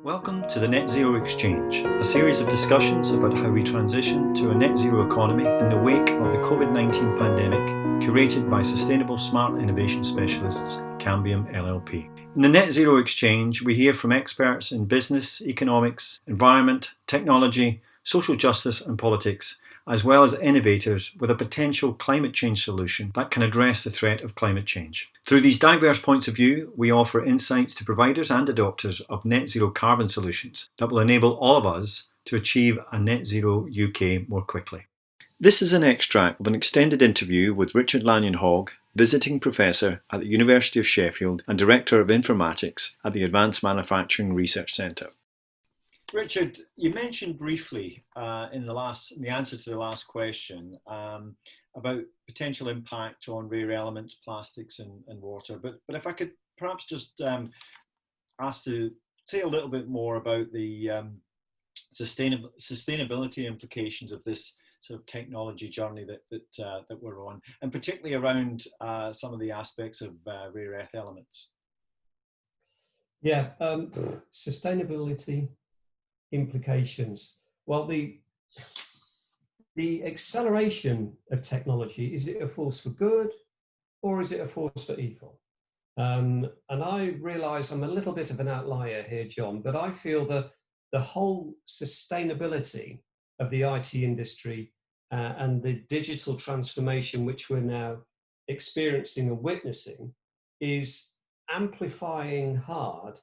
Welcome to the Net Zero Exchange, a series of discussions about how we transition to a net zero economy in the wake of the COVID-19 pandemic, curated by sustainable smart innovation specialists Cambium LLP. In the Net Zero Exchange, we hear from experts in business, economics, environment, technology, social justice and politics, as well as innovators with a potential climate change solution that can address the threat of climate change. Through these diverse points of view, we offer insights to providers and adopters of net zero carbon solutions that will enable all of us to achieve a net zero UK more quickly. This is an extract of an extended interview with Richard Lanyon-Hogg, visiting professor at the University of Sheffield and Director of Informatics at the Advanced Manufacturing Research Centre. Richard, you mentioned briefly in the answer to the last question about potential impact on rare elements, plastics and water. But if I could perhaps just ask to say a little bit more about the sustainability implications of this sort of technology journey that we're on, and particularly around some of the aspects of rare earth elements. Yeah, sustainability implications. Well, the acceleration of technology, is it a force for good or is it a force for evil? And I realise I'm a little bit of an outlier here, John, but I feel that the whole sustainability of the IT industry and the digital transformation which we're now experiencing and witnessing is amplifying hard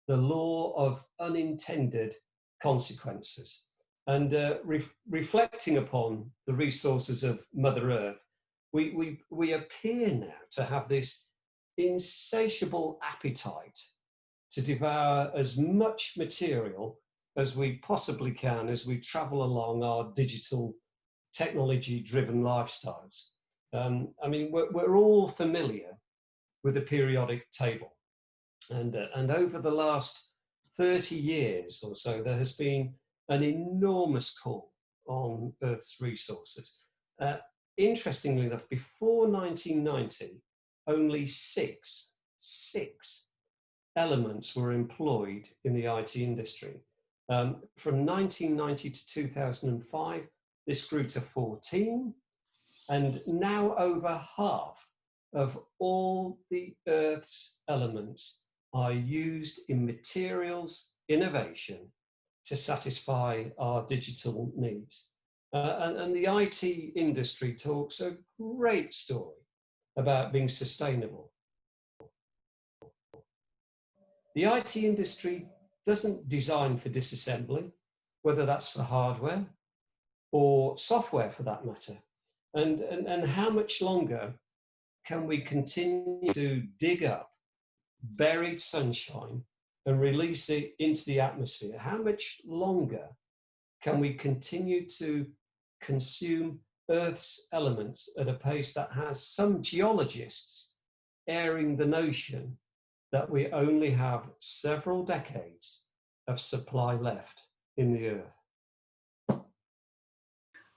the law of unintended consequences. And reflecting upon the resources of Mother Earth, we appear now to have this insatiable appetite to devour as much material as we possibly can as we travel along our digital technology-driven lifestyles. I mean, we're all familiar with the periodic table. And over the last 30 years or so, there has been an enormous call on Earth's resources. Interestingly enough, before 1990, only six elements were employed in the IT industry. From 1990 to 2005, this grew to 14, and now over half of all the Earth's elements are used in materials innovation to satisfy our digital needs. And the IT industry talks a great story about being sustainable. The IT industry doesn't design for disassembly, whether that's for hardware or software for that matter. And how much longer can we continue to dig up buried sunshine and release it into the atmosphere? How much longer can we continue to consume Earth's elements at a pace that has some geologists airing the notion that we only have several decades of supply left in the Earth?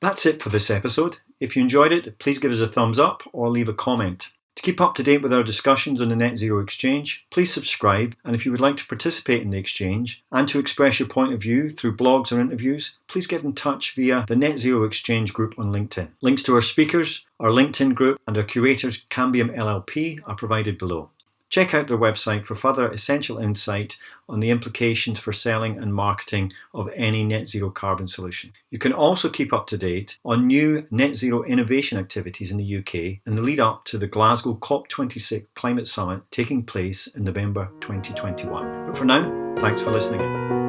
That's it for this episode. If you enjoyed it, please give us a thumbs up or leave a comment. To keep up to date with our discussions on the Net Zero Exchange, please subscribe, and if you would like to participate in the exchange and to express your point of view through blogs or interviews, please get in touch via the Net Zero Exchange group on LinkedIn. Links to our speakers, our LinkedIn group and our curators Cambium LLP are provided below. Check out their website for further essential insight on the implications for selling and marketing of any net zero carbon solution. You can also keep up to date on new net zero innovation activities in the UK in the lead up to the Glasgow COP26 Climate Summit taking place in November 2021. But for now, thanks for listening in.